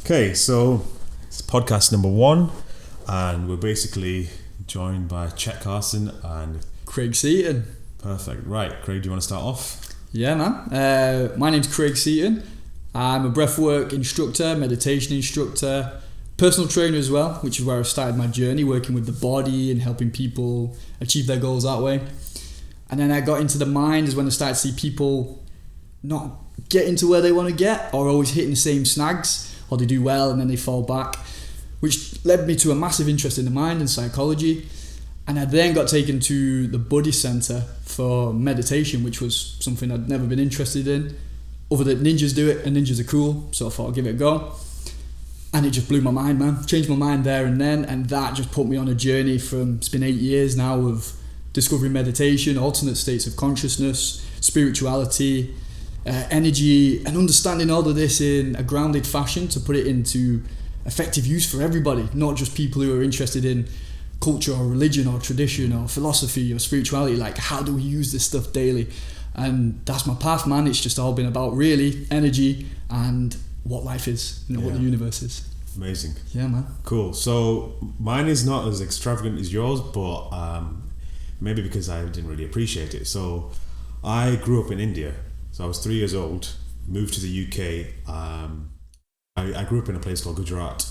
Okay, so it's podcast number 1, and we're basically joined by Chet Carson and Craig Seaton. Perfect. Right, Craig, do you want to start off? Yeah, man. My name's Craig Seaton. I'm a breathwork instructor, meditation instructor, personal trainer as well, which is where I started my journey, working with the body and helping people achieve their goals that way. And then I got into the mind is when I started to see people not getting to where they want to get, or always hitting the same snags, or they do well and then they fall back, which led me to a massive interest in the mind and psychology. And I then got taken to the Buddhist Center for meditation, which was something I'd never been interested in, other than ninjas do it and ninjas are cool, so I thought I'd give it a go. And it just blew my mind, man. Changed my mind there and then, and that just put me on a journey it's been 8 years now of discovering meditation, alternate states of consciousness, spirituality, energy, and understanding all of this in a grounded fashion to put it into effective use for everybody, not just people who are interested in culture or religion or tradition or philosophy or spirituality. Like, how do we use this stuff daily? And that's my path, man. It's just all been about really energy and what life is, what the universe is. Amazing. Yeah, man. Cool. So mine is not as extravagant as yours, but maybe because I didn't really appreciate it. So I grew up in India. So I was 3 years old, moved to the UK. I grew up in a place called Gujarat.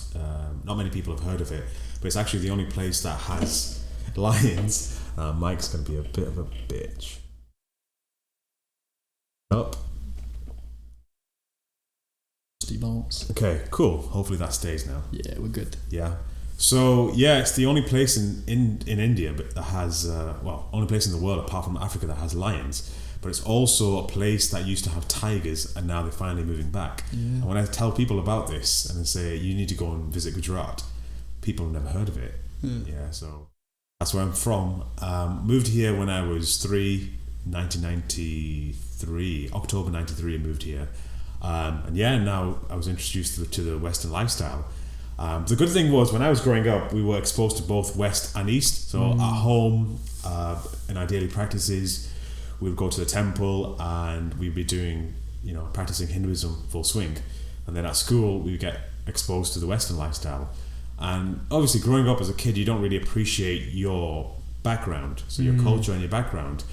Not many people have heard of it, but it's actually the only place that has lions. Mike's going to be a bit of a bitch. Up. Bolts. Okay, cool. Hopefully that stays now. Yeah, we're good. Yeah. So yeah, it's the only place in India that has, only place in the world apart from Africa that has lions. But it's also a place that used to have tigers, and now they're finally moving back. Yeah. And when I tell people about this and they say, you need to go and visit Gujarat, people have never heard of it. Yeah, so that's where I'm from. Moved here when I was 1993, October 93 I moved here. Now I was introduced to the Western lifestyle. The good thing was, when I was growing up, we were exposed to both West and East. So at home, in our daily practices, we'd go to the temple and we'd be doing, practicing Hinduism full swing. And then at school, we'd get exposed to the Western lifestyle. And obviously, growing up as a kid, you don't really appreciate your background, so your culture and your background.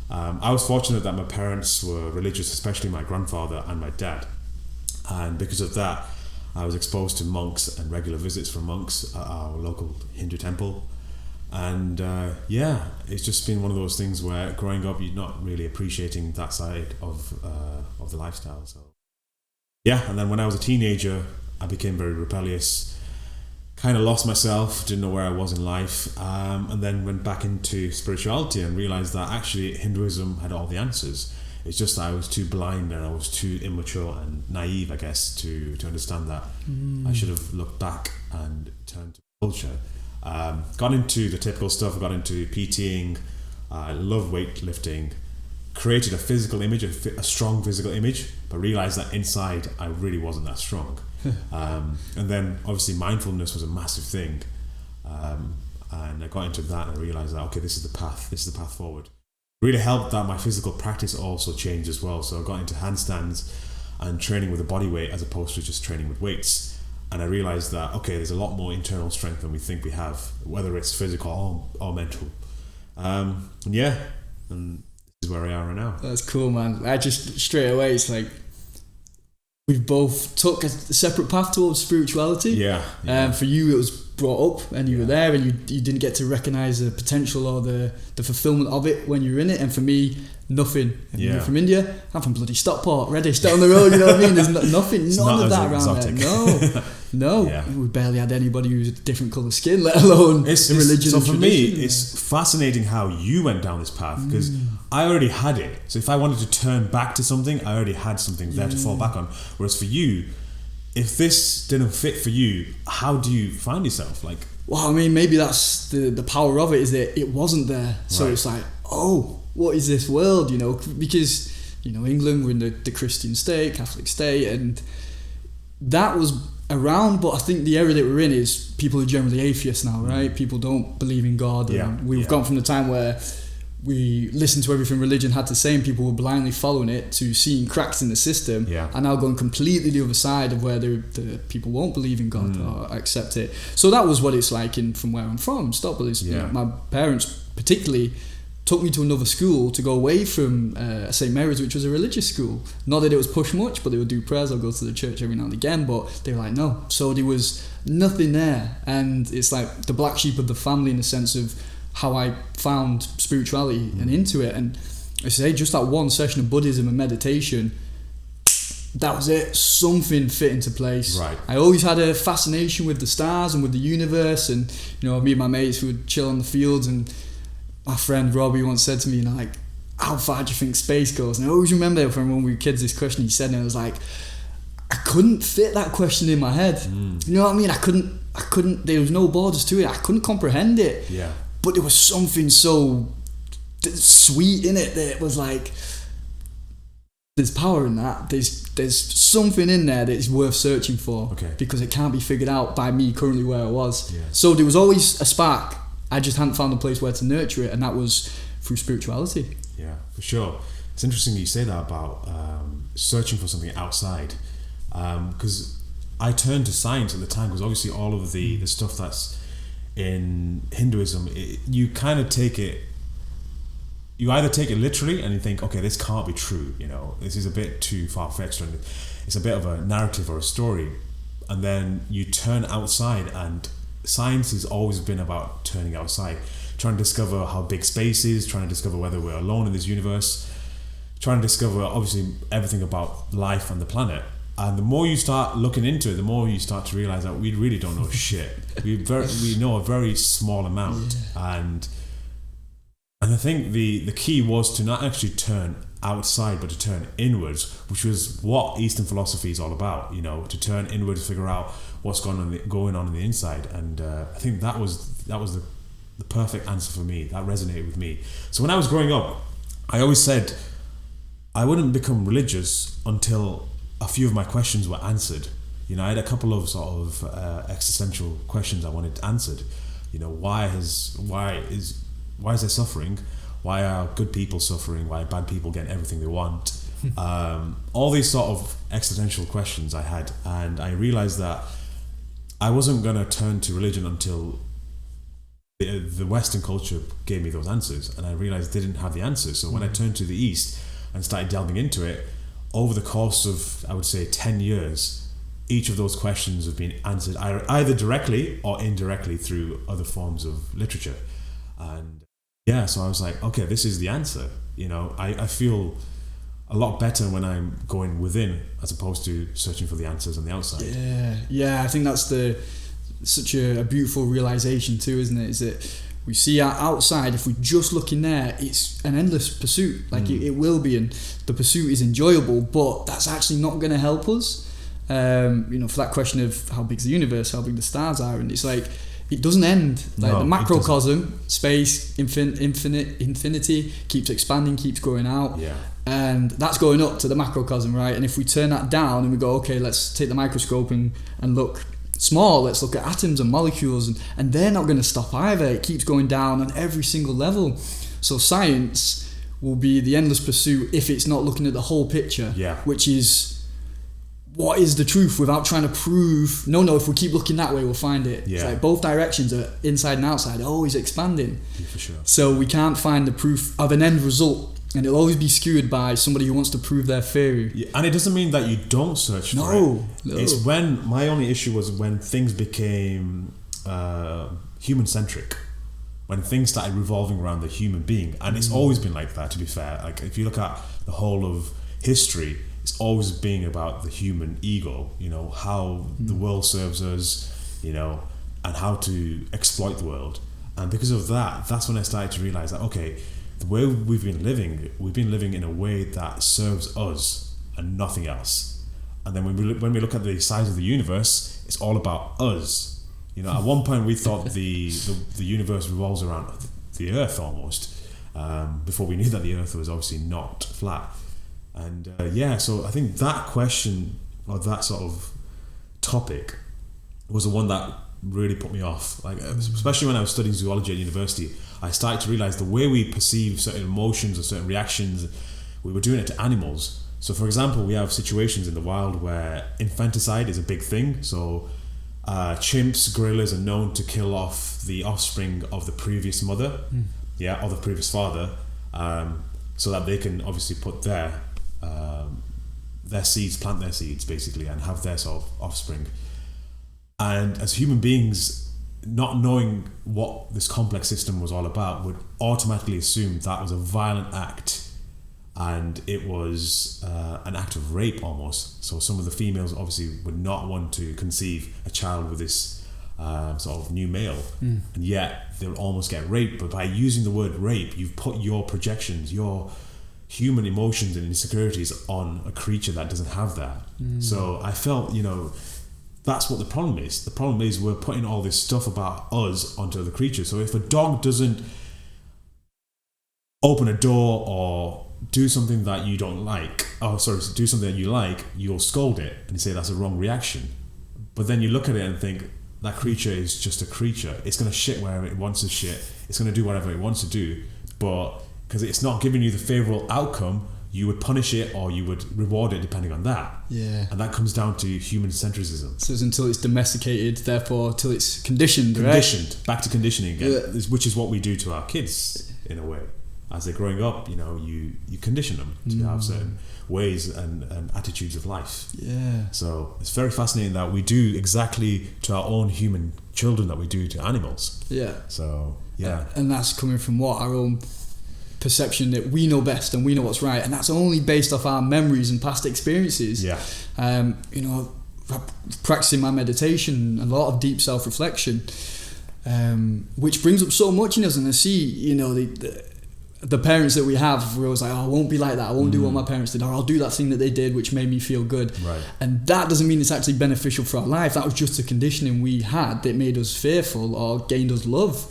I was fortunate that my parents were religious, especially my grandfather and my dad. And because of that, I was exposed to monks and regular visits from monks at our local Hindu temple. And it's just been one of those things where growing up, you're not really appreciating that side of the lifestyle. So yeah, and then when I was a teenager, I became very rebellious, kind of lost myself, didn't know where I was in life, and then went back into spirituality and realized that actually Hinduism had all the answers. It's just that I was too blind and I was too immature and naive, I guess, to understand that. I should have looked back and turned to culture. Got into the typical stuff. I got into PTing. I love weightlifting. Created a physical image, a strong physical image, but realized that inside I really wasn't that strong. And then obviously mindfulness was a massive thing. And I got into that and I realized that, okay, this is the path forward. It really helped that my physical practice also changed as well. So I got into handstands and training with a body weight as opposed to just training with weights. And I realized that, okay, there's a lot more internal strength than we think we have, whether it's physical or mental. And this is where I am right now. That's cool, man. I just straight away, it's like we've both took a separate path towards spirituality. Yeah. For you, it was brought up and you were there, and you didn't get to recognize the potential or the fulfillment of it when you were in it. And for me, nothing. You're from India. I'm from bloody Stockport, Reddish, down the road. You know what I mean? There's nothing, none of that around exotic. there. No. We barely had anybody who's a different colour skin, let alone religion. So for me, it's fascinating how you went down this path, because I already had it. So if I wanted to turn back to something, I already had something there to fall back on. Whereas for you, if this didn't fit for you, how do you find yourself? Like, well, I mean, maybe that's the power of it, is that it wasn't there. So It's like, what is this world? Because England, we're in the Christian state, Catholic state, and that was around. But I think the area that we're in is people are generally atheists now, right? People don't believe in God. And we've gone from the time where we listened to everything religion had to say and people were blindly following it to seeing cracks in the system, and now going completely the other side of where the people won't believe in God or accept it. So that was what it's like from where I'm from, Stockport. You know, my parents particularly took me to another school to go away from St. Mary's, which was a religious school. Not that it was pushed much, but they would do prayers. I'll go to the church every now and again, but they were like, no. So there was nothing there. And it's like the black sheep of the family in the sense of how I found spirituality and into it. And I say, just that one session of Buddhism and meditation, that was it. Something fit into place. Right. I always had a fascination with the stars and with the universe. And, you know, me and my mates would chill on the fields, and my friend Robbie once said to me, you know, like, how far do you think space goes? And I always remember from when we were kids this question he said, and I was like, I couldn't fit that question in my head. You know what I mean? I couldn't, there was no borders to it. I couldn't comprehend it. Yeah. But there was something so sweet in it that it was like, there's power in that. There's something in there that is worth searching for. Okay. Because it can't be figured out by me currently where I was. Yeah. So there was always a spark. I just hadn't found a place where to nurture it, and that was through spirituality. Yeah, for sure. It's interesting you say that about searching for something outside, because I turned to science at the time, because obviously all of the stuff that's in Hinduism, you kind of take it, you either take it literally and you think, okay, this can't be true, you know, this is a bit too far-fetched, and it's a bit of a narrative or a story, and then you turn outside, and science has always been about turning outside, trying to discover how big space is, trying to discover whether we're alone in this universe, trying to discover obviously everything about life on the planet. And the more you start looking into it, the more you start to realize that we really don't know shit. We know a very small amount. And I think the key was to not actually turn outside, but to turn inwards, which was what Eastern philosophy is all about, you know, to turn inward, to figure out what's going on in the inside. And I think that was the perfect answer for me. That resonated with me. So when I was growing up, I always said I wouldn't become religious until a few of my questions were answered. You know, I had a couple of sort of existential questions I wanted answered. You know, why is there suffering? Why are good people suffering? Why are bad people getting everything they want? All these sort of existential questions I had, and I realized that I wasn't going to turn to religion until the Western culture gave me those answers, and I realized I didn't have the answers. So when I turned to the East and started delving into it, over the course of, I would say, 10 years, each of those questions have been answered either directly or indirectly through other forms of literature. And yeah, so I was like, okay, this is the answer. You know, I feel a lot better when I'm going within as opposed to searching for the answers on the outside. Yeah, I think that's such a beautiful realization too, isn't it? Is that we see our outside, if we just look in there, it's an endless pursuit. Like it will be, and the pursuit is enjoyable, but that's actually not going to help us. You know, for that question of how big's the universe, how big the stars are, and it's like, it doesn't end. Like the macrocosm, space, infinity keeps expanding, keeps growing out. Yeah. And that's going up to the macrocosm, right? And if we turn that down and we go, okay, let's take the microscope and look small, let's look at atoms and molecules, and they're not going to stop either. It keeps going down on every single level. So science will be the endless pursuit if it's not looking at the whole picture, which is what is the truth without trying to prove, no, if we keep looking that way, we'll find it. It's like both directions are inside and outside, always expanding. Yeah, for sure. So we can't find the proof of an end result, and it'll always be skewed by somebody who wants to prove their theory. Yeah, and it doesn't mean that you don't search for it. No. It's when, my only issue was when things became human-centric, when things started revolving around the human being. And it's always been like that, to be fair. Like, if you look at the whole of history, it's always been about the human ego, you know, how the world serves us, you know, and how to exploit the world. And because of that, that's when I started to realize that, okay, the way we've been living in a way that serves us and nothing else. And then when we look at the size of the universe, it's all about us. You know, at one point we thought the universe revolves around the Earth almost, before we knew that the Earth was obviously not flat. And so I think that question, or that sort of topic, was the one that really put me off. Like, especially when I was studying zoology at university, I started to realize the way we perceive certain emotions or certain reactions, we were doing it to animals. So, for example, we have situations in the wild where infanticide is a big thing. So, chimps, gorillas are known to kill off the offspring of the previous mother, or the previous father, so that they can obviously put their seeds, plant their seeds basically, and have their sort of offspring. And as human beings, not knowing what this complex system was all about, would automatically assume that was a violent act, and it was an act of rape almost. So some of the females obviously would not want to conceive a child with this sort of new male, and yet they'll almost get raped. But by using the word rape, you've put your projections, your human emotions and insecurities on a creature that doesn't have that. So I felt, that's what the problem is. The problem is we're putting all this stuff about us onto the creature. So if a dog doesn't open a door or do something that you don't like, do something that you like, you'll scold it and say that's a wrong reaction. But then you look at it and think that creature is just a creature. It's going to shit wherever it wants to shit. It's going to do whatever it wants to do. But because it's not giving you the favourable outcome, you would punish it or you would reward it depending on that. Yeah. And that comes down to human centricism. So it's until it's domesticated, therefore till it's conditioned, right? Back to conditioning again, which is what we do to our kids in a way. As they're growing up, you condition them to have certain ways and attitudes of life. Yeah. So it's very fascinating that we do exactly to our own human children that we do to animals. Yeah. So, yeah. And that's coming from what? Our own perception that we know best and we know what's right, and that's only based off our memories and past experiences. Yeah. Practicing my meditation, a lot of deep self-reflection, which brings up so much in us. And I see, the parents that we have, we're always like, I won't be like that, I won't do what my parents did, or I'll do that thing that they did which made me feel good. Right. And that doesn't mean it's actually beneficial for our life. That was just the conditioning we had that made us fearful or gained us love.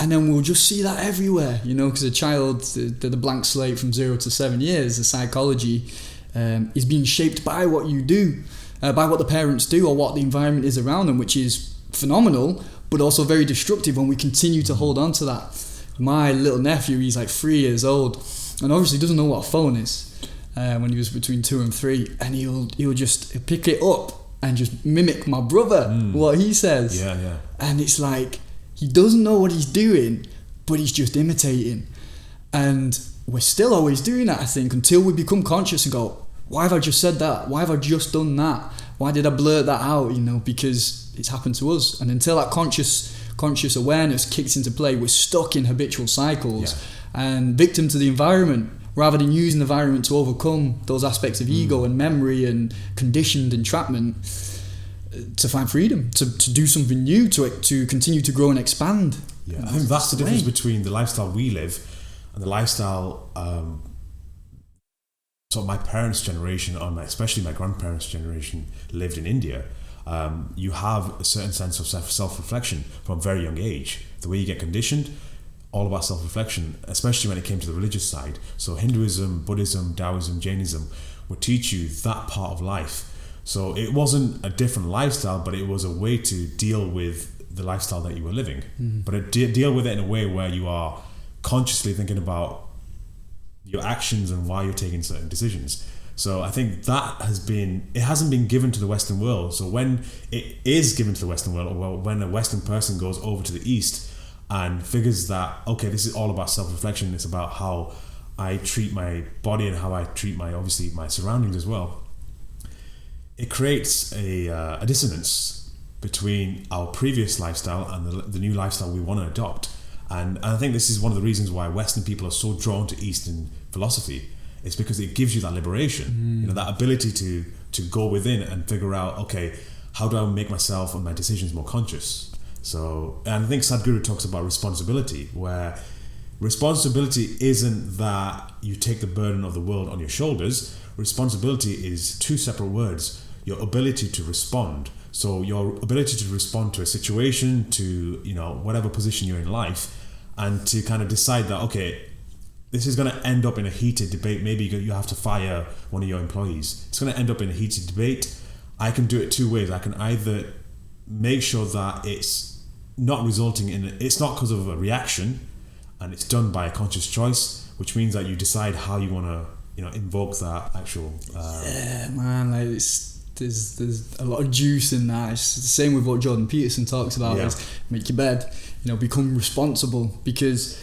And then we'll just see that everywhere, because a child, the blank slate from 0 to 7 years, the psychology is being shaped by what you do, by what the parents do or what the environment is around them, which is phenomenal, but also very destructive when we continue to hold on to that. My little nephew, he's like 3 years old, and obviously doesn't know what a phone is when he was between 2 and 3, and he'll just pick it up and just mimic my brother, what he says. Yeah. And it's like, he doesn't know what he's doing, but he's just imitating. And we're still always doing that, I think, until we become conscious and go, why have I just said that? Why have I just done that? Why did I blurt that out? Because it's happened to us. And until that conscious awareness kicks into play, we're stuck in habitual cycles and victim to the environment, rather than using the environment to overcome those aspects of ego and memory and conditioned entrapment, to find freedom, to do something new, to continue to grow and expand. Yeah, I think that's the difference between the lifestyle we live and the lifestyle sort of my parents' generation, or especially my grandparents' generation, lived in India. You have a certain sense of self-reflection from a very young age. The way you get conditioned, all about self-reflection, especially when it came to the religious side. So Hinduism, Buddhism, Taoism, Jainism would teach you that part of life. So it wasn't a different lifestyle, but it was a way to deal with the lifestyle that you were living. But deal with it in a way where you are consciously thinking about your actions and why you're taking certain decisions. So I think that it hasn't been given to the Western world. So when it is given to the Western world, or when a Western person goes over to the East and figures that, okay, this is all about self-reflection, it's about how I treat my body and how I treat my surroundings as well, it creates a dissonance between our previous lifestyle and the new lifestyle we want to adopt. And I think this is one of the reasons why Western people are so drawn to Eastern philosophy. It's because it gives you that liberation, that ability to go within and figure out, okay, how do I make myself and my decisions more conscious? So, and I think Sadhguru talks about responsibility, where responsibility isn't that you take the burden of the world on your shoulders. Responsibility is two separate words. Your ability to respond. So your ability to respond to a situation, to whatever position you're in life, and to kind of decide that, okay, this is going to end up in a heated debate. Maybe you have to fire one of your employees. It's going to end up in a heated debate. I can do it two ways. I can either make sure that it's not resulting in, it's not because of a reaction, and it's done by a conscious choice, which means that you decide how you want to, invoke that actual. Yeah, man, like there's a lot of juice in that. It's the same with what Jordan Peterson talks about: is make your bed, become responsible. Because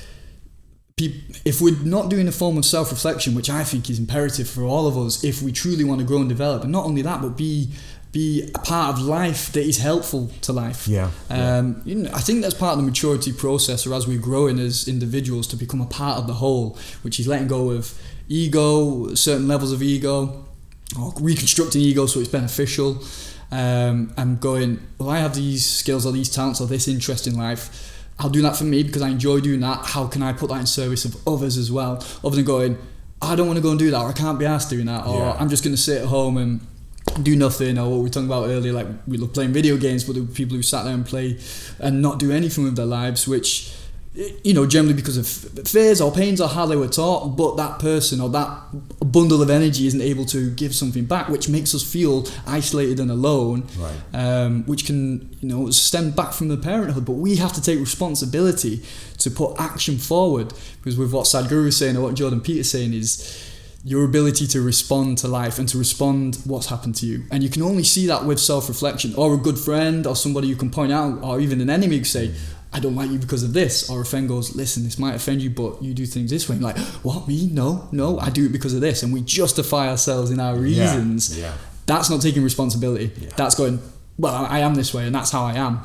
if we're not doing a form of self-reflection, which I think is imperative for all of us, if we truly want to grow and develop, and not only that, but be a part of life that is helpful to life. I think that's part of the maturity process, or as we're growing as individuals, to become a part of the whole, which is letting go of ego, certain levels of ego, or reconstructing ego so it's beneficial, and going, well, I have these skills or these talents or this interest in life. I'll do that for me because I enjoy doing that. How can I put that in service of others as well? Other than going, I don't want to go and do that, or I can't be asked doing that, or I'm just going to sit at home and do nothing, or what we were talking about earlier, like we love playing video games, but there were people who sat there and play and not do anything with their lives, which, generally because of fears or pains or how they were taught, but that person or that bundle of energy isn't able to give something back, which makes us feel isolated and alone, which can, stem back from the parenthood. But we have to take responsibility to put action forward, because with what Sadhguru is saying or what Jordan Peter's saying is your ability to respond to life and to respond what's happened to you. And you can only see that with self-reflection, or a good friend or somebody you can point out, or even an enemy who say, I don't like you because of this, or a friend goes, listen, this might offend you, but you do things this way. And like, what, me? No, I do it because of this. And we justify ourselves in our reasons. That's not taking responsibility. That's going, well, I am this way and that's how I am.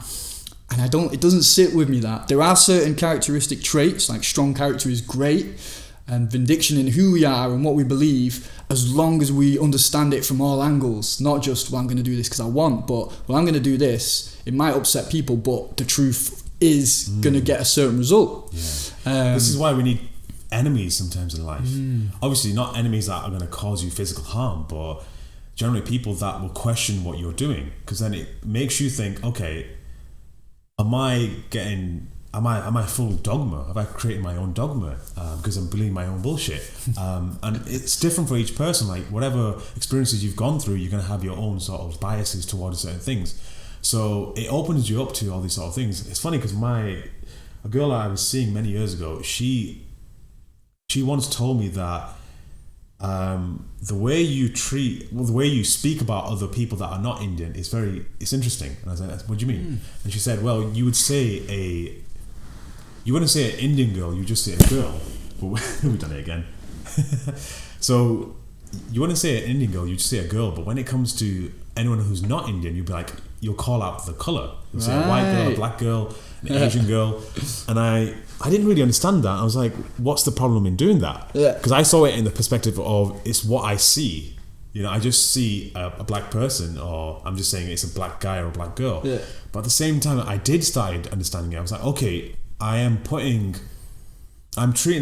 And it doesn't sit with me that. There are certain characteristic traits, like strong character is great, and vindication in who we are and what we believe, as long as we understand it from all angles, not just, well, I'm going to do this because I want, but, well, I'm going to do this. It might upset people, but the truth is going to get a certain result. This is why we need enemies sometimes in life. Obviously not enemies that are going to cause you physical harm, but generally people that will question what you're doing, because then it makes you think, okay, am I full dogma? Have I created my own dogma because I'm believing my own bullshit? And it's different for each person. Like whatever experiences you've gone through, you're going to have your own sort of biases towards certain things. So it opens you up to all these sort of things. It's funny because a girl I was seeing many years ago, she once told me that the way you speak about other people that are not Indian it's interesting. And I was like, what do you mean? And she said, well, you wouldn't say an Indian girl, you just say a girl. But we've done it again. So you wouldn't say an Indian girl, you just say a girl. But when it comes to anyone who's not Indian, you'll call out the colour. You'll say a white girl, a black girl, an Asian girl. And I didn't really understand that. I was like, what's the problem in doing that? Because I saw it in the perspective of, it's what I see. I just see a black person, or I'm just saying it's a black guy or a black girl. But at the same time, I did start understanding it. I was like, okay, I'm treating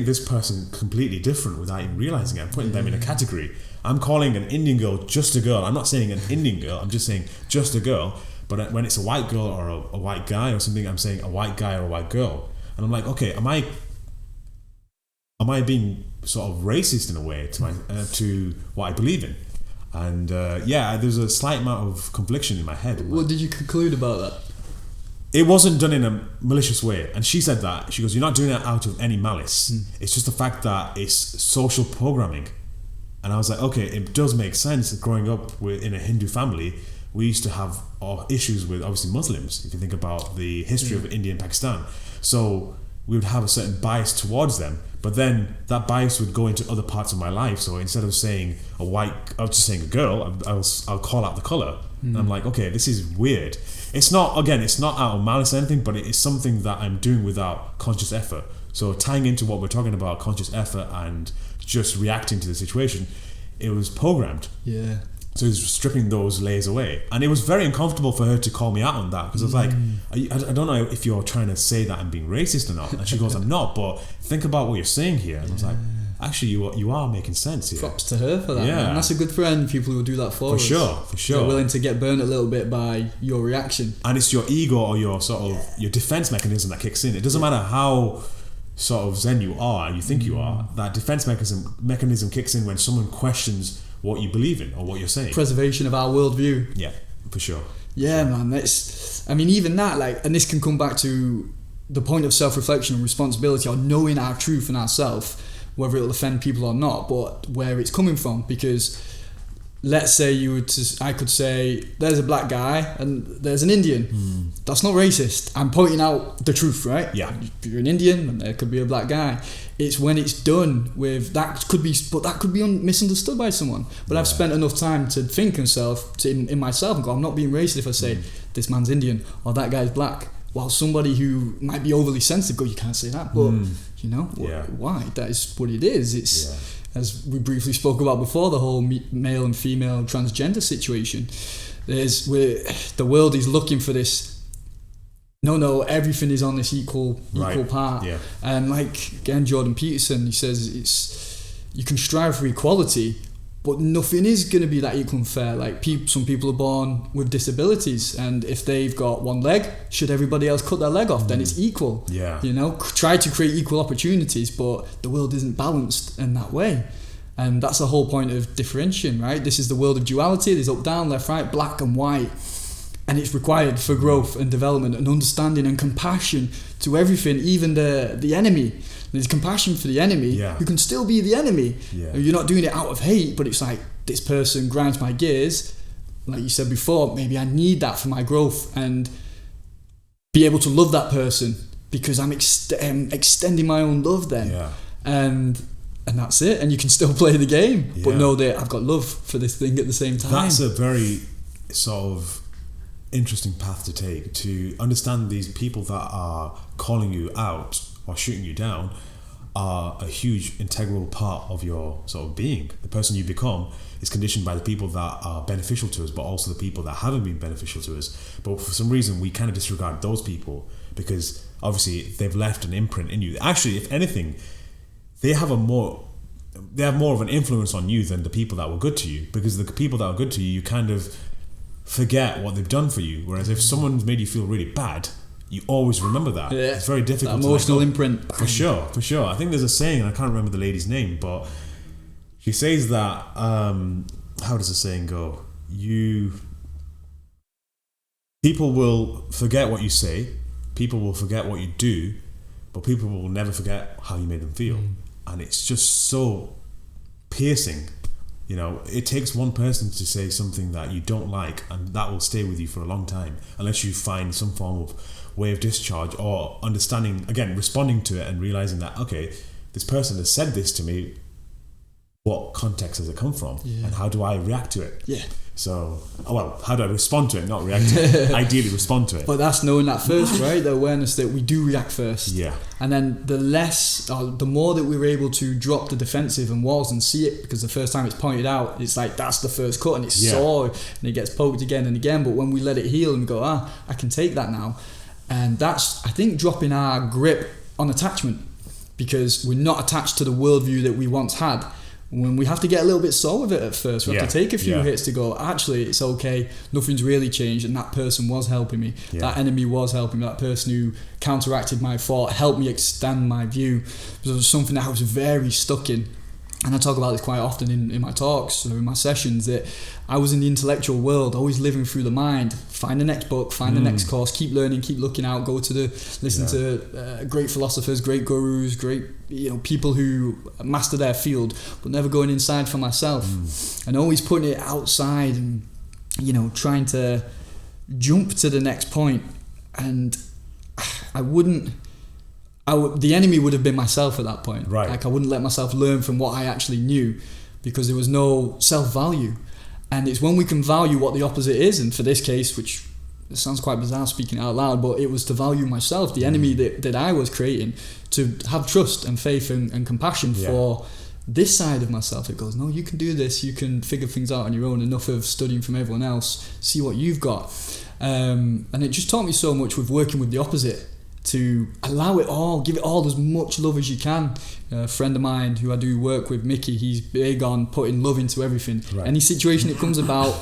this person completely different without even realizing it. I'm putting them in a category. I'm calling an Indian girl just a girl. I'm not saying an Indian girl. I'm just saying just a girl. But when it's a white girl or a white guy or something, I'm saying a white guy or a white girl. And I'm like, okay, am I being sort of racist in a way to what I believe in? And there's a slight amount of confliction in my head. What did you conclude about that? It wasn't done in a malicious way. And she said that. She goes, you're not doing it out of any malice. It's just the fact that it's social programming. And I was like, okay, it does make sense. Growing up in a Hindu family, we used to have issues with obviously Muslims, if you think about the history of India and Pakistan. So we would have a certain bias towards them, but then that bias would go into other parts of my life. So instead of saying I was just saying a girl, I'll call out the colour. And I'm like, okay, this is weird. It's not out of malice or anything, but it is something that I'm doing without conscious effort. So tying into what we're talking about, conscious effort and just reacting to the situation, it was programmed. So it was stripping those layers away. And it was very uncomfortable for her to call me out on that, because I was like, I don't know if you're trying to say that I'm being racist or not. And she goes, I'm not, but think about what you're saying here. And I was like, actually, you are making sense here. Props to her for that. Yeah. Man. That's a good friend, people who will do that for us. For sure. They're willing to get burned a little bit by your reaction. And it's your ego or your sort of your defense mechanism that kicks in. It doesn't matter how sort of zen you are and you think you are, that defense mechanism kicks in when someone questions what you believe in or what you're saying. Preservation of our worldview. Yeah, for sure. Yeah, man. It's I mean, even that, like, and this can come back to the point of self-reflection and responsibility, or knowing our truth and ourself, whether it'll offend people or not, but where it's coming from. Because let's say I could say, there's a black guy and there's an Indian. That's not racist. I'm pointing out the truth, right? Yeah. You're an Indian and there could be a black guy. It's when it's done with, that could be misunderstood by someone. But I've spent enough time to think in myself and go, I'm not being racist if I say this man's Indian or that guy's black. While somebody who might be overly sensitive go, you can't say that. But, why? That is what it is. It's... As we briefly spoke about before, the whole male and female transgender situation, the world is looking for this. No, everything is on this equal part. Yeah. And like again, Jordan Peterson, he says you can strive for equality, but nothing is going to be that equal and fair. Like some people are born with disabilities, and if they've got one leg, should everybody else cut their leg off? Then it's equal. Yeah. Try to create equal opportunities, but the world isn't balanced in that way. And that's the whole point of differentiation, right? This is the world of duality. There's up, down, left, right, black and white. And it's required for growth and development and understanding and compassion to everything, even the enemy. There's compassion for the enemy who can still be the enemy. Yeah. You're not doing it out of hate, but it's like, this person grinds my gears. Like you said before, maybe I need that for my growth and be able to love that person because I'm extending my own love then. Yeah. And that's it. And you can still play the game, but know that I've got love for this thing at the same time. That's a very sort of interesting path to take, to understand these people that are calling you out or shooting you down are a huge integral part of your sort of being. The person you become is conditioned by the people that are beneficial to us, but also the people that haven't been beneficial to us. But for some reason, we kind of disregard those people because obviously they've left an imprint in you. Actually, if anything, they have more of an influence on you than the people that were good to you, because the people that are good to you, you kind of forget what they've done for you. Whereas if someone's made you feel really bad, you always remember that. Yeah. It's very difficult. That emotional imprint. For sure. I think there's a saying, and I can't remember the lady's name, but she says that, how does the saying go? People will forget what you say, people will forget what you do, but people will never forget how you made them feel. And it's just so piercing. It takes one person to say something that you don't like, and that will stay with you for a long time, unless you find some form of way of discharge or understanding, again, responding to it and realizing that, okay, this person has said this to me, what context has it come from? Yeah. And how do I react to it? Yeah. So, how do I respond to it, not react to it? Ideally respond to it. But that's knowing that first, right? The awareness that we do react first. Yeah. And then the more that we're able to drop the defensive and walls and see it, because the first time it's pointed out, it's like, that's the first cut and it's sore and it gets poked again and again. But when we let it heal and go, I can take that now. And that's, I think, dropping our grip on attachment, because we're not attached to the worldview that we once had. When we have to get a little bit sore with it at first, we have to take a few hits to go, actually, it's okay, nothing's really changed, and that person was helping me. That enemy was helping me. That person who counteracted my thought helped me extend my view. So it was something that I was very stuck in. And I talk about this quite often in my talks or in my sessions, that I was in the intellectual world, always living through the mind. Find the next book, find the next course, keep learning, keep looking out, listen to great philosophers, great gurus, great people who master their field, but never going inside for myself. And always putting it outside and, trying to jump to the next point. And the enemy would have been myself at that point. Right. Like, I wouldn't let myself learn from what I actually knew, because there was no self-value. And it's when we can value what the opposite is, and for this case, which sounds quite bizarre speaking out loud, but it was to value myself, the enemy that I was creating, to have trust and faith and compassion for this side of myself. It goes, no, you can do this, you can figure things out on your own, enough of studying from everyone else, see what you've got. And it just taught me so much with working with the opposite, to allow it all, give it all as much love as you can. A friend of mine who I do work with, Mickey, he's big on putting love into everything. Right. Any situation that comes about,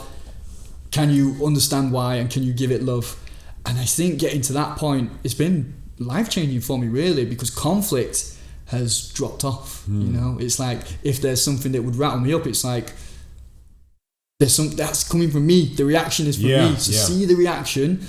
can you understand why and can you give it love? And I think getting to that point, it's been life-changing for me, really, because conflict has dropped off. It's like, if there's something that would rattle me up, it's like, there's something that's coming from me, the reaction is from me. So see the reaction,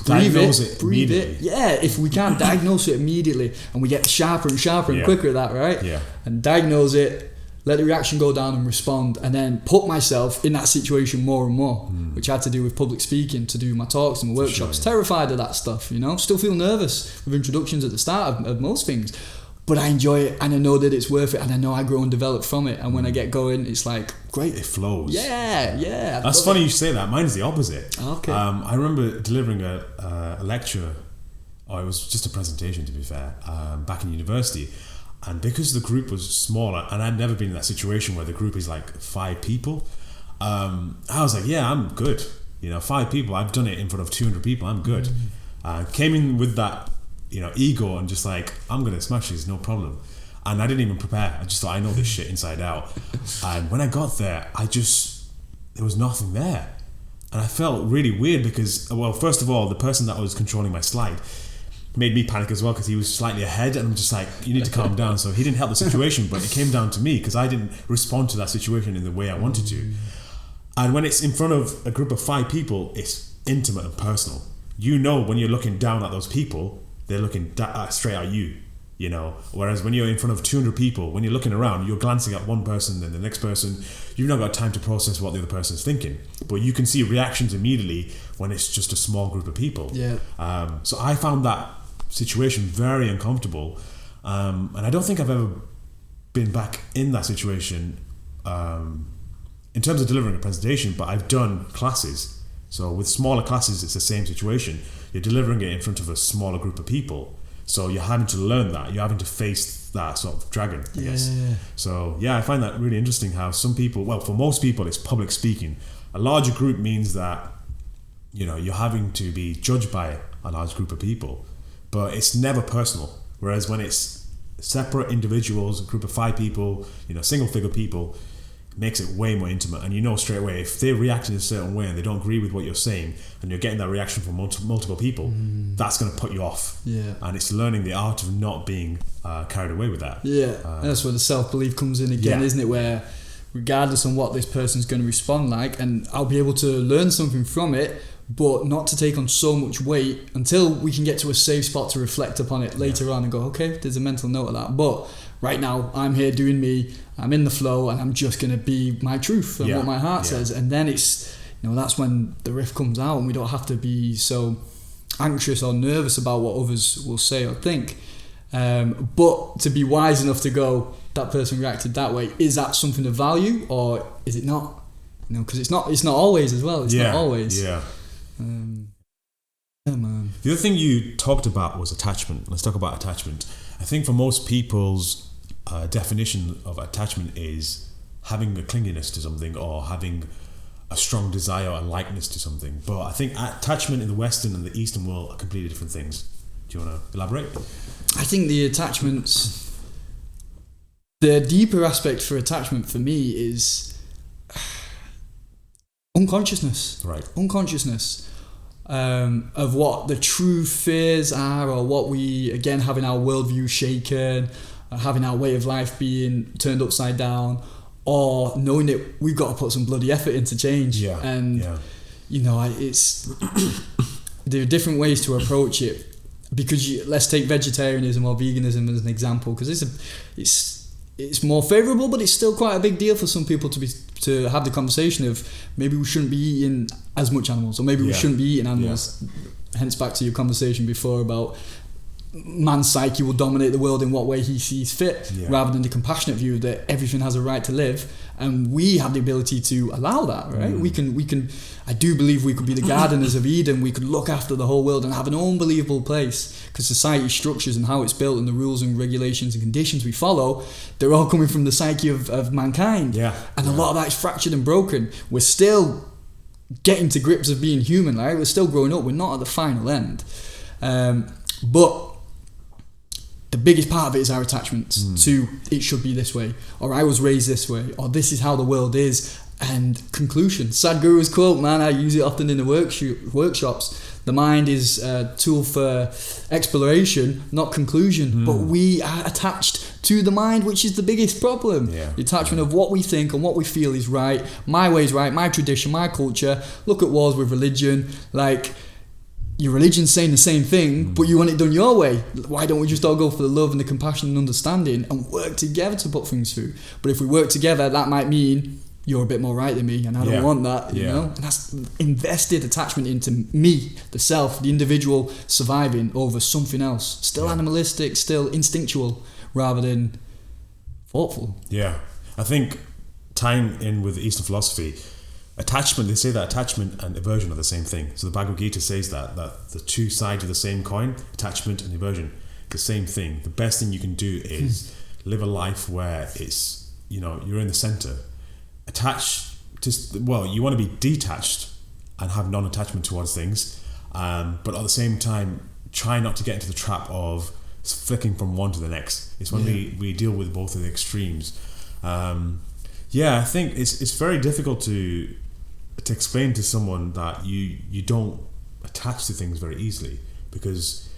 Diagnose it breathe it. immediately. Yeah, if we can't diagnose it immediately and we get sharper and sharper and quicker at that, right? Yeah. And diagnose it, let the reaction go down and respond, and then put myself in that situation more and more, which had to do with public speaking, to do my talks and my workshops. Sure, yeah. Terrified of that stuff, still feel nervous with introductions at the start of most things, but I enjoy it and I know that it's worth it and I know I grow and develop from it, and when I get going it's like great, It flows. yeah. That's funny you say that. Mine's the opposite. Okay. I remember delivering a lecture, or it was just a presentation to be fair, back in university. And because the group was smaller, and I'd never been in that situation where the group is like 5 people, I was like, yeah, I'm good. 5 people, I've done it in front of 200 people, I'm good. Came in with that, ego and just like, I'm going to smash these, no problem. And I didn't even prepare. I just thought, I know this shit inside out. And when I got there, there was nothing there. And I felt really weird because, well, first of all, the person that was controlling my slide made me panic as well because he was slightly ahead, and I'm just like, you need to calm down. So he didn't help the situation, but it came down to me because I didn't respond to that situation in the way I wanted to. And when it's in front of a group of 5 people, it's intimate and personal. When you're looking down at those people, they're looking straight at you, whereas when you're in front of 200 people, when you're looking around, you're glancing at one person, then the next person. You've not got time to process what the other person's thinking, but you can see reactions immediately when it's just a small group of people. So I found that situation very uncomfortable, and I don't think I've ever been back in that situation in terms of delivering a presentation, but I've done classes. So with smaller classes, it's the same situation. You're delivering it in front of a smaller group of people, so you're having to learn that, you're having to face that sort of dragon, I guess. So I find that really interesting how some people, well, for most people it's public speaking. A larger group means that you're having to be judged by a large group of people, but it's never personal. Whereas when it's separate individuals, a group of 5 people, single figure people, it makes it way more intimate. And straight away, if they react in a certain way and they don't agree with what you're saying, and you're getting that reaction from multiple people, that's going to put you off. And it's learning the art of not being carried away with that. And that's where the self-belief comes in again, isn't it? Where regardless on what this person's going to respond like, and I'll be able to learn something from it, but not to take on so much weight until we can get to a safe spot to reflect upon it later on and go, okay, there's a mental note of that. But right now, I'm here doing me, I'm in the flow, and I'm just going to be my truth and what my heart says. And then it's, that's when the riff comes out and we don't have to be so anxious or nervous about what others will say or think. But to be wise enough to go, that person reacted that way, is that something of value or is it not? Because it's not always as well. It's not always. Man. The other thing you talked about was attachment. Let's talk about attachment. I think for most people's definition of attachment is having a clinginess to something or having a strong desire and likeness to something. But I think attachment in the Western and the Eastern world are completely different things. Do you want to elaborate? I think the attachments, the deeper aspect for attachment for me is unconsciousness. Right. Unconsciousness of what the true fears are, or what we, again, having our worldview shaken, having our way of life being turned upside down, or knowing that we've got to put some bloody effort into change. It's there are different ways to approach it, because let's take vegetarianism or veganism as an example, because it's more favourable, but it's still quite a big deal for some people to have the conversation of maybe we shouldn't be eating as much animals, or maybe we shouldn't be eating animals. Hence back to your conversation before about man's psyche will dominate the world in what way he sees fit, rather than the compassionate view that everything has a right to live, and we have the ability to allow that, right? We can I do believe we could be the gardeners of Eden. We could look after the whole world and have an unbelievable place, because society structures and how it's built and the rules and regulations and conditions we follow, they're all coming from the psyche of mankind. And a lot of that is fractured and broken. We're still getting to grips of being human, right? We're still growing up. We're not at the final end. But the biggest part of it is our attachments to it should be this way, or I was raised this way, or this is how the world is. And conclusion, Sadhguru's quote, man, I use it often in the workshops. The mind is a tool for exploration, not conclusion. But we are attached to the mind, which is the biggest problem. The attachment of what we think and what we feel is right. My way is right, my tradition, my culture. Look at wars with religion. Like, your religion's saying the same thing, but you want it done your way. Why don't we just all go for the love and the compassion and understanding and work together to put things through? But if we work together, that might mean you're a bit more right than me, and I don't want that, you know? And that's invested attachment into me, the self, the individual surviving over something else. Still animalistic, still instinctual, rather than thoughtful. Yeah. I think tying in with Eastern philosophy, attachment, they say that attachment and aversion are the same thing. So the Bhagavad Gita says that the two sides of the same coin, attachment and aversion, the same thing. The best thing you can do is live a life where it's, you know, you're in the center. You want to be detached and have non-attachment towards things, but at the same time, try not to get into the trap of flicking from one to the next. It's when we deal with both of the extremes. I think it's very difficult to explain to someone that you don't attach to things very easily, because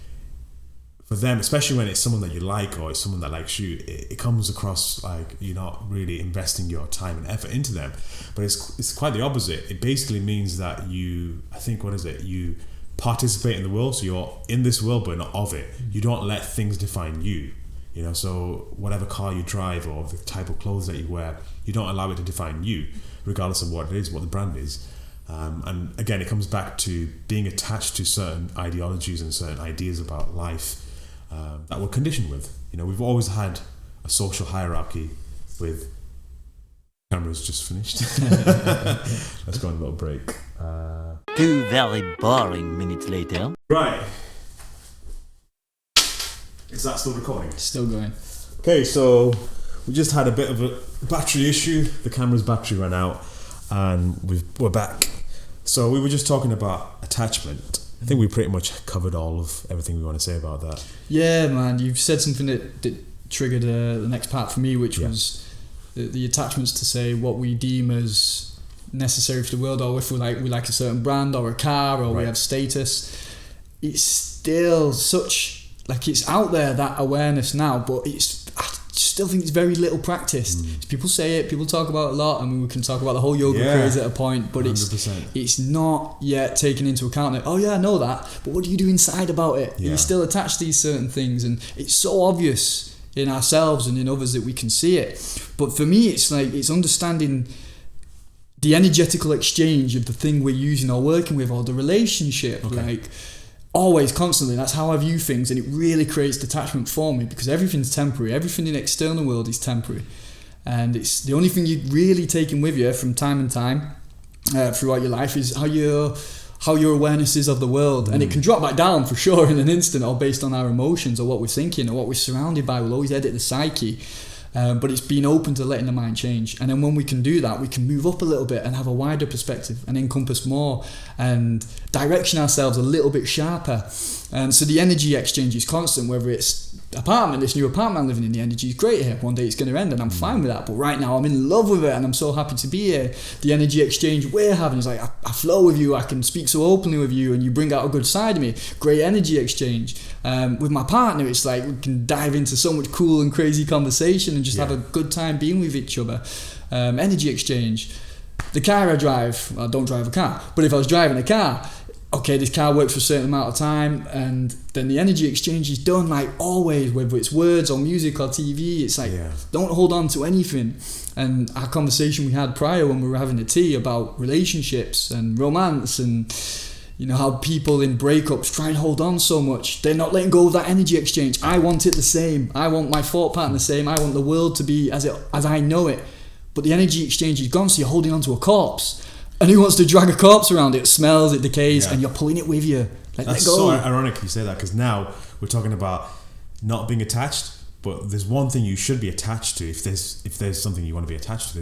for them, especially when it's someone that you like or it's someone that likes you, it comes across like you're not really investing your time and effort into them. But it's quite the opposite. It basically means that you participate in the world, so you're in this world but not of it. You don't let things define you. You know, so whatever car you drive or the type of clothes that you wear, you don't allow it to define you, regardless of what it is, what the brand is. And again, it comes back to being attached to certain ideologies and certain ideas about life that we're conditioned with. You know, we've always had a social hierarchy with... Camera's just finished. Let's go on a little break. 2 very boring minutes later. Right. Is that still recording? Still going. Okay, so we just had a bit of a battery issue. The camera's battery ran out and we're back. So we were just talking about attachment. I think we pretty much covered all of everything we want to say about that. Yeah, man, you've said something that triggered the next part for me, which was the attachments to say what we deem as necessary for the world, or if we like a certain brand or a car, or we have status. It's still such, like, it's out there, that awareness now, but I still think it's very little practiced. People say it, people talk about it a lot. I mean, we can talk about the whole yoga craze at a point, but 100%. it's not yet taken into account that, oh yeah, I know that, but what do you do inside about it? You're still attached to these certain things, and it's so obvious in ourselves and in others that we can see it. But for me, it's like, it's understanding the energetical exchange of the thing we're using or working with, or the relationship. Like, always, constantly, that's how I view things, and it really creates detachment for me, because everything's temporary. Everything in the external world is temporary, and it's the only thing you're really taking with you from time and time throughout your life is how your awareness is of the world. And it can drop back down for sure in an instant, or based on our emotions or what we're thinking or what we're surrounded by. We'll always edit the psyche. But it's being open to letting the mind change. And then when we can do that, we can move up a little bit and have a wider perspective and encompass more and direction ourselves a little bit sharper. And so the energy exchange is constant, whether it's this new apartment I'm living in, the energy is great here. One day it's going to end and I'm fine with that. But right now I'm in love with it and I'm so happy to be here. The energy exchange we're having is like, I flow with you, I can speak so openly with you, and you bring out a good side of me. Great energy exchange. With my partner, it's like we can dive into so much cool and crazy conversation and just have a good time being with each other. Energy exchange. The car I drive, I don't drive a car, but if I was driving a car, okay, this car works for a certain amount of time, and then the energy exchange is done, like always, whether it's words or music or TV. It's like, don't hold on to anything. And our conversation we had prior when we were having a tea about relationships and romance, and you know how people in breakups try and hold on so much. They're not letting go of that energy exchange. I want it the same. I want my thought pattern the same. I want the world to be as I know it. But the energy exchange is gone, so you're holding on to a corpse. And who wants to drag a corpse around? It smells, it decays, and you're pulling it with you. Like, that's let go. So ironic you say that, because now we're talking about not being attached, but there's one thing you should be attached to. If there's something you want to be attached to,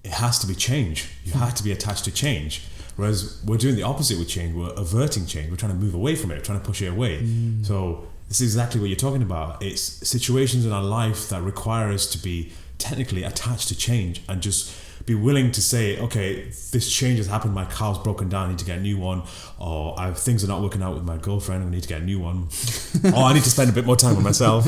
it has to be change. You have to be attached to change. Whereas we're doing the opposite with change. We're averting change. We're trying to move away from it, trying to push it away. So this is exactly what you're talking about. It's situations in our life that require us to be technically attached to change and just be willing to say, okay, this change has happened, my car's broken down, I need to get a new one, or things are not working out with my girlfriend, I need to get a new one, or I need to spend a bit more time with myself,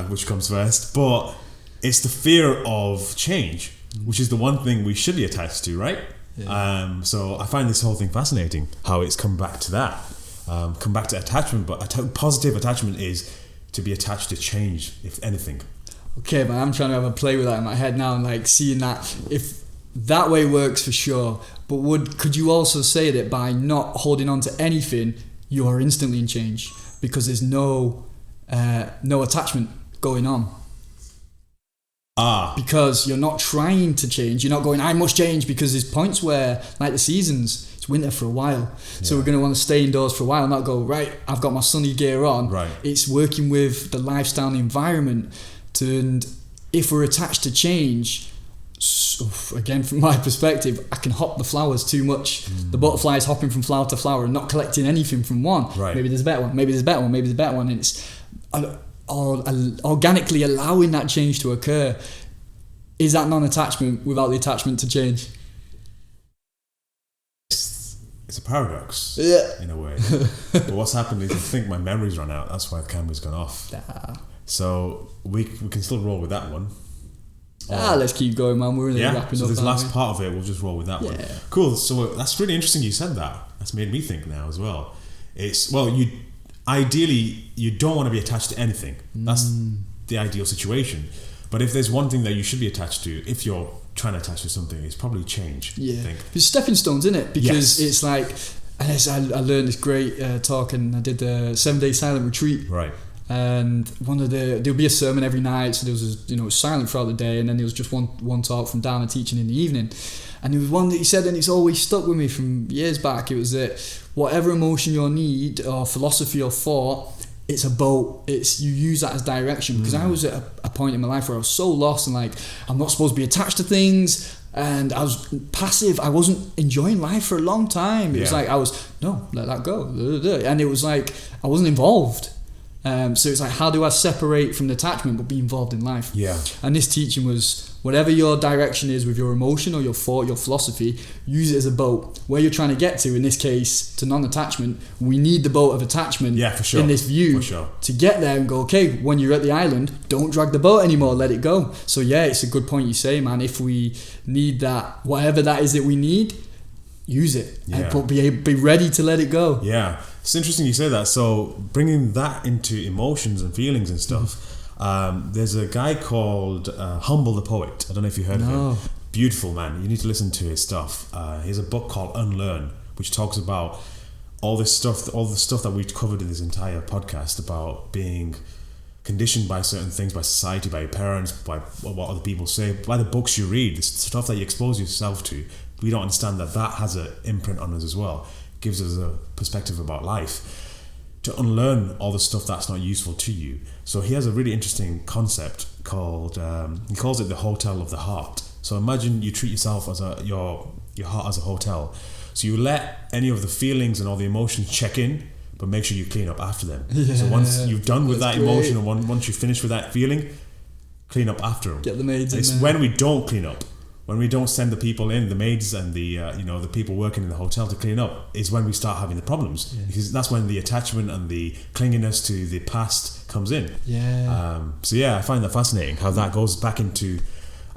which comes first. But it's the fear of change, which is the one thing we should be attached to, right? Yeah. So I find this whole thing fascinating, how it's come back to that. Come back to attachment, but positive attachment is to be attached to change, if anything. Okay, but I'm trying to have a play with that in my head now, and like seeing that if that way works for sure. But could you also say that by not holding on to anything, you are instantly in change because there's no attachment going on? Because you're not trying to change. You're not going, I must change, because there's points where, like the seasons, it's winter for a while. So we're going to want to stay indoors for a while, not go, right, I've got my sunny gear on. Right. It's working with the lifestyle and the environment. And if we're attached to change, so again, from my perspective, I can hop the flowers too much. The butterfly is hopping from flower to flower and not collecting anything from one. Right. Maybe there's a better one, maybe there's a better one, maybe there's a better one. And it's organically allowing that change to occur. Is that non-attachment without the attachment to change? It's a paradox, Yeah. in a way. But what's happened is I think my memory's run out. That's why the camera's gone off. So we can still roll with that one. Let's keep going, man. We're really wrapping so up. this aren't last we? part of it, we'll just roll with that one. Cool. So that's really interesting you said that. That's made me think now as well. Ideally, you don't want to be attached to anything. That's the ideal situation. But if there's one thing that you should be attached to, if you're trying to attach to something, it's probably change. Yeah. I think. It's stepping stones, isn't it? Because it's like, and I learned this great talk, and I did the 7-day silent retreat. Right. And there'll be a sermon every night, so there was it was silent throughout the day, and then there was just one talk from Dharma teaching in the evening. And there was one that he said, and it's always stuck with me from years back. It was that whatever emotion you need, or philosophy or thought, it's a boat. You use that as direction. Because I was at a point in my life where I was so lost, and like, I'm not supposed to be attached to things, and I was passive. I wasn't enjoying life for a long time. It was like let that go, and it was like I wasn't involved. So it's like, how do I separate from the attachment but be involved in life? Yeah. And this teaching was, whatever your direction is with your emotion or your thought, your philosophy, use it as a boat. Where you're trying to get to, in this case, to non-attachment, we need the boat of attachment for sure. in this view to get there and go, okay, when you're at the island, don't drag the boat anymore, let it go. So yeah, it's a good point you say, man. If we need that, whatever that is that we need, use it. But be ready to let it go. Yeah. It's interesting you say that. So bringing that into emotions and feelings and stuff, there's a guy called Humble the Poet. I don't know if you heard of him. Beautiful man. You need to listen to his stuff. He has a book called Unlearn, which talks about all the stuff that we've covered in this entire podcast about being conditioned by certain things, by society, by your parents, by what other people say, by the books you read, the stuff that you expose yourself to. We don't understand that has an imprint on us as well. Gives us a perspective about life, to unlearn all the stuff that's not useful to you. So he has a really interesting concept called he calls it the hotel of the heart. So imagine you treat yourself as your heart as a hotel. So you let any of the feelings and all the emotions check in, but make sure you clean up after them. So once you've done with that emotion, and once you finish with that feeling, clean up after them. Get the maids in It's there. when we don't clean up, when we don't send the people in, the maids and the the people working in the hotel to clean up, is when we start having the problems. Because that's when the attachment and the clinginess to the past comes in. I find that fascinating, how that goes back into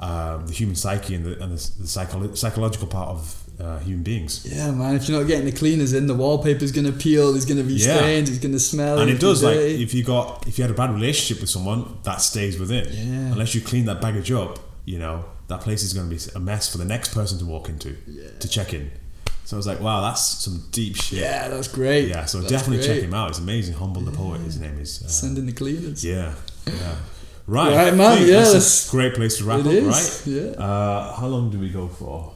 the human psyche and the psychological part of human beings. Yeah, man. If you're not getting the cleaners in, the wallpaper's going to peel. There's going to be stains. It's going to smell. And it does. Like if you had a bad relationship with someone, that stays within. Yeah. Unless you clean that baggage up, that place is going to be a mess for the next person to walk into to check in. So I was like, wow, that's some deep shit. Yeah, that's great. Yeah, so that's definitely great. check him out. It's amazing. Humble the Poet, his name is. Send in the cleaners. Yeah. Right, man. I think Yeah, that's a great place to wrap up, right? Yeah. How long do we go for?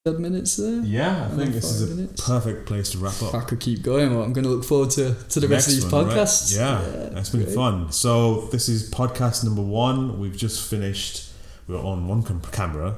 10 minutes there. Yeah, I think this is a 5 minutes. perfect place to wrap up. I could keep going. Well, I'm going to look forward to the rest of these one, podcasts. Right? Yeah, it's been fun. So this is podcast number 1. We've just finished. We're on one camera,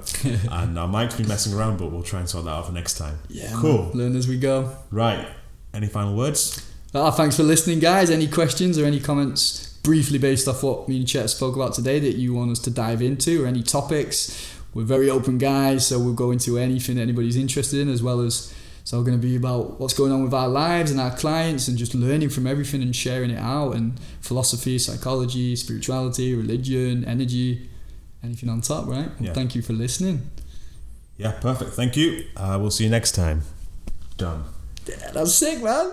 and our mic's been messing around, but we'll try and sort that out for next time. Yeah, cool. Man, learn as we go. Right. Any final words? Thanks for listening, guys. Any questions or any comments, briefly based off what me and Chet spoke about today, that you want us to dive into, or any topics? We're very open guys, so we'll go into anything that anybody's interested in, as well as it's all going to be about what's going on with our lives and our clients, and just learning from everything and sharing it out, and philosophy, psychology, spirituality, religion, energy, anything on top, right? Well, Yeah. thank you for listening. Yeah, perfect. Thank you. We'll see you next time. Done. Yeah, that's sick, man.